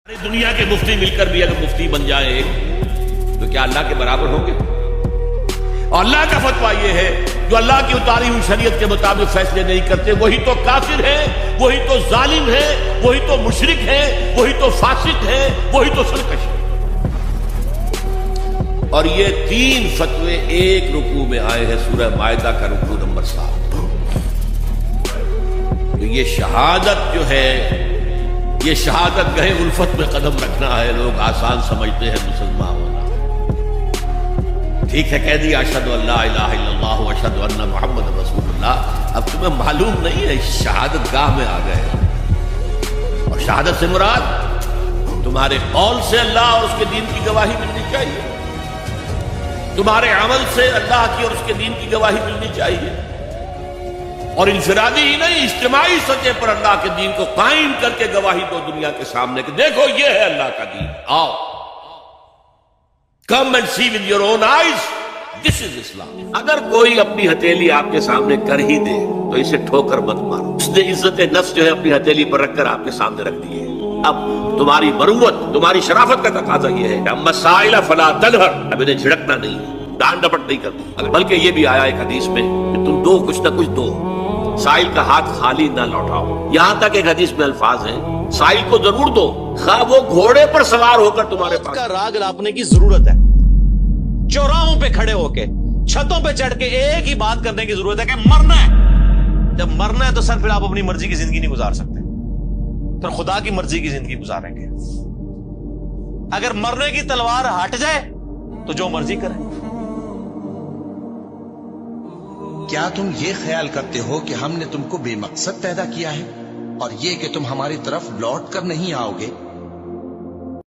دنیا کے مفتی مل کر بھی اگر مفتی بن جائیں ایک تو کیا اللہ کے برابر ہوں گے؟ اور اللہ کا فتویٰ یہ ہے جو اللہ کی اتاری ہوئی شریعت کے مطابق فیصلے نہیں کرتے وہی تو کافر ہیں، وہی تو ظالم ہیں، وہی تو مشرک ہیں، وہی تو فاسق ہیں، وہی تو سرکش ہیں۔ اور یہ تین فتوے ایک رکوع میں آئے ہیں، سورہ مائدہ کا رکوع نمبر 7۔ تو یہ شہادت جو ہے، یہ شہادت گہے الفت میں قدم رکھنا ہے۔ لوگ آسان سمجھتے ہیں مسلمان ہونا۔ ٹھیک ہے، کہہ دیا اشہد ان لا الہ الا اللہ واشہد ان محمد رسول اللہ، اب تمہیں معلوم نہیں ہے شہادت گاہ میں آ گئے۔ اور شہادت سے مراد تمہارے قول سے اللہ اور اس کے دین کی گواہی ملنی چاہیے، تمہارے عمل سے اللہ کی اور اس کے دین کی گواہی ملنی چاہیے، اور انفرادی ہی نہیں اجتماعی سطح پر اللہ کے دین کو قائم کر کے گواہی دو دنیا کے سامنے کہ دیکھو یہ ہے اللہ کا دین، آؤ come and see with your own eyes, this is Islam۔ اگر کوئی اپنی ہتھیلی آپ کے سامنے کر ہی دے تو اسے ٹھوکر مت مارو۔ اس نے عزت نفس جو ہے اپنی ہتھیلی پر رکھ کر آپ کے سامنے رکھ دی ہے۔ اب تمہاری مروت، تمہاری شرافت کا تقاضا یہ ہے اما السائل فلا تنہر، اب انہیں جھڑکنا نہیں، ڈانٹ ڈپٹ نہیں کرنا، بلکہ یہ بھی آیا ایک حدیث میں کہ تم دو کچھ نہ کچھ دو، سائل کا ہاتھ خالی نہ لوٹاؤ۔ یہاں تک ایک حدیث میں الفاظ ہیں سائل کو ضرور دو، خواہ وہ گھوڑے پر سوار ہو کر تمہارے پاس کا راگ لاپنے کی ضرورت ہے۔ چوراہوں پہ کھڑے ہو کے، چھتوں پہ چڑھ کے ایک ہی بات کرنے کی ضرورت ہے کہ مرنا ہے۔ جب مرنا ہے تو سر پھر آپ اپنی مرضی کی زندگی نہیں گزار سکتے، پھر خدا کی مرضی کی زندگی گزاریں گے۔ اگر مرنے کی تلوار ہٹ جائے تو جو مرضی کریں۔ کیا تم یہ خیال کرتے ہو کہ ہم نے تم کو بے مقصد پیدا کیا ہے اور یہ کہ تم ہماری طرف لوٹ کر نہیں آؤ گے؟